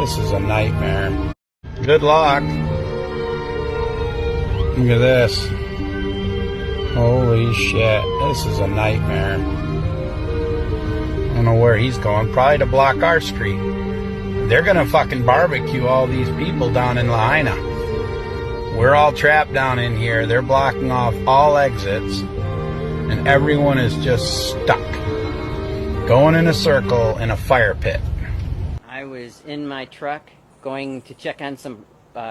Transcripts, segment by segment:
This is a nightmare. Good luck. Look at this. Holy shit. This is a nightmare. I don't know where he's going. Probably to block our street. They're gonna fucking barbecue all these people down in Lahaina. We're all trapped down in here. They're blocking off all exits. And everyone is just stuck. Going in a circle in a fire pit. I was in my truck going to check on some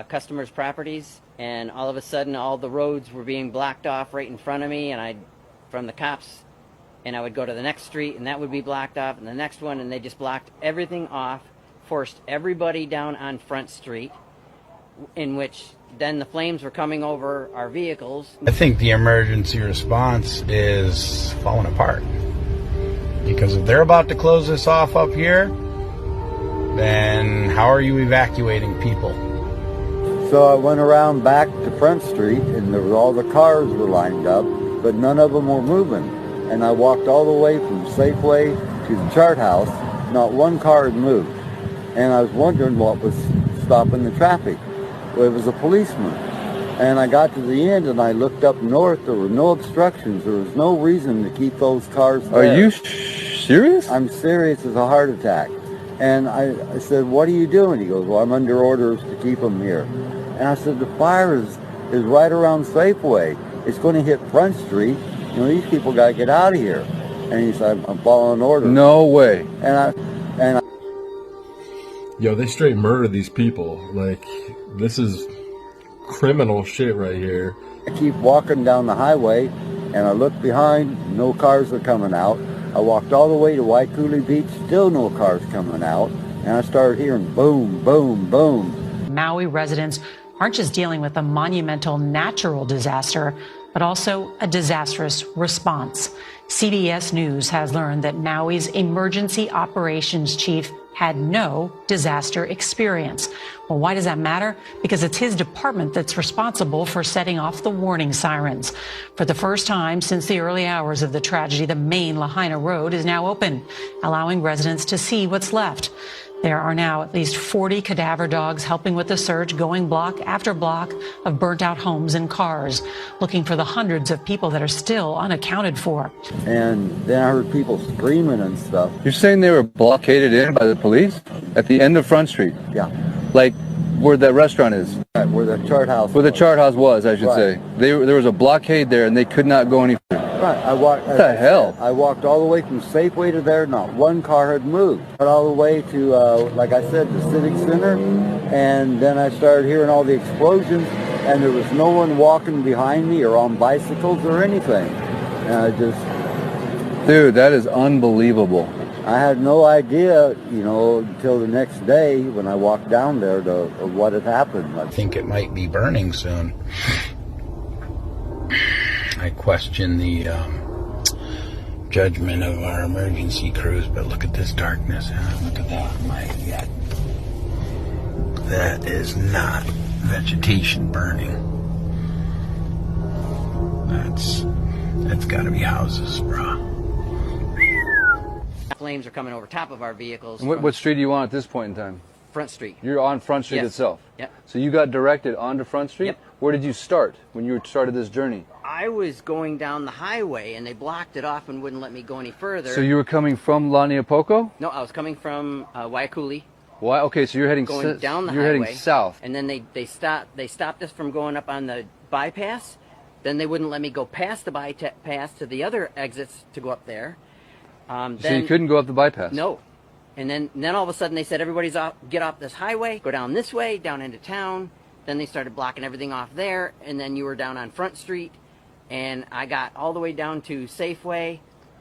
customers' properties, and all of a sudden all the roads were being blocked off right in front of me, and from the cops, and I would go to the next street and that would be blocked off, and the next one, and they just blocked everything off, forced everybody down on Front Street, in which then the flames were coming over our vehicles. I think the emergency response is falling apart. Because if they're about to close this off up here, then how are you evacuating people? So I went around back to Front Street, and all the cars were lined up, but none of them were moving. And I walked all the way from Safeway to the Chart House. Not one car had moved. And I was wondering what was stopping the traffic. Well, it was a policeman. And I got to the end and I looked up north. There were no obstructions. There was no reason to keep those cars there. Are you serious? I'm serious as a heart attack. And I said, what are you doing? He goes, well, I'm under orders to keep them here. And I said, the fire is right around Safeway. It's going to hit Front Street. You know, these people got to get out of here. And he said, I'm following orders. No way. And I Yo, they straight murder these people. Like, this is criminal shit right here. I keep walking down the highway, and I look behind, no cars are coming out. I walked all the way to Waikuli Beach, still no cars coming out. And I started hearing boom, boom, boom. Maui residents aren't just dealing with a monumental natural disaster, but also a disastrous response. CBS News has learned that Maui's emergency operations chief had no disaster experience. Well, why does that matter? Because it's his department that's responsible for setting off the warning sirens. For the first time since the early hours of the tragedy, the main Lahaina road is now open, allowing residents to see what's left. There are now at least 40 cadaver dogs helping with the search, going block after block of burnt-out homes and cars, looking for the hundreds of people that are still unaccounted for. And then I heard people screaming and stuff. You're saying they were blockaded in by the police at the end of Front Street? Yeah. Like where that restaurant is? Right, where the Chart House Where the Chart House was, I should say. There was a blockade there and they could not go any further. Right, What the hell? I walked all the way from Safeway to there, not one car had moved. All the way to, like I said, the Civic Center, and then I started hearing all the explosions, and there was no one walking behind me or on bicycles or anything. And I just... Dude, that is unbelievable. I had no idea, you know, until the next day when I walked down there of what had happened. I think it might be burning soon. I question the judgment of our emergency crews, but look at this darkness. Look at that. My God. That is not vegetation burning. That's got to be houses, bro. Flames are coming over top of our vehicles. And what street are you on at this point in time? Front Street. You're on Front Street Yes. itself? Yep. So you got directed onto Front Street? Yep. Where did you start when you started this journey? I was going down the highway, and they blocked it off and wouldn't let me go any further. So you were coming from Laniapoko? No, I was coming from Waikuli. Why? Okay, so you're heading Going down the you're highway. heading south. And then they stopped us from going up on the bypass. Then they wouldn't let me go past the bypass to the other exits to go up there. So you couldn't go up the bypass? No. And then all of a sudden they said, everybody's off, get off this highway, go down this way, down into town. Then they started blocking everything off there, and then you were down on Front Street, and I got all the way down to Safeway.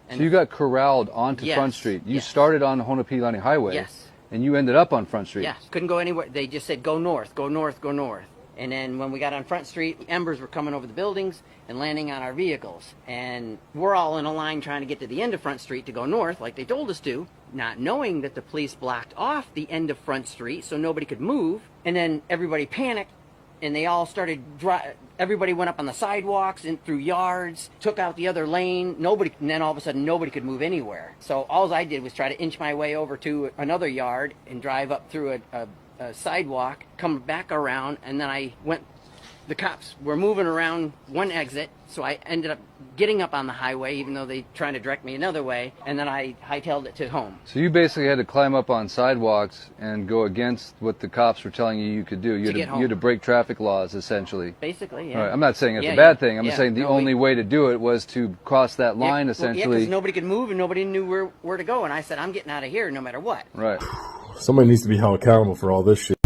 And so you got corralled onto Yes, Front Street. You yes. started on the Honopilani Highway. Yes. And you ended up on Front Street. Yes, couldn't go anywhere. They just said, go north, go north, go north. And then when we got on Front Street, embers were coming over the buildings and landing on our vehicles. And we're all in a line trying to get to the end of Front Street to go north, like they told us to, not knowing that the police blocked off the end of Front Street so nobody could move. And then everybody panicked and they all started everybody went up on the sidewalks and through yards, took out the other lane. And then all of a sudden nobody could move anywhere. So all I did was try to inch my way over to another yard and drive up through a sidewalk, come back around, and then the cops were moving around one exit, so I ended up getting up on the highway, even though they trying to direct me another way, and then I hightailed it to home. So you basically had to climb up on sidewalks and go against what the cops were telling you could do. You had to break traffic laws, essentially. Basically, yeah. All right. I'm not saying it's a bad thing. I'm just saying the no, only way to do it was to cross that line, essentially. Yeah, because nobody could move and nobody knew where to go, and I said, I'm getting out of here no matter what. Right. Somebody needs to be held accountable for all this shit.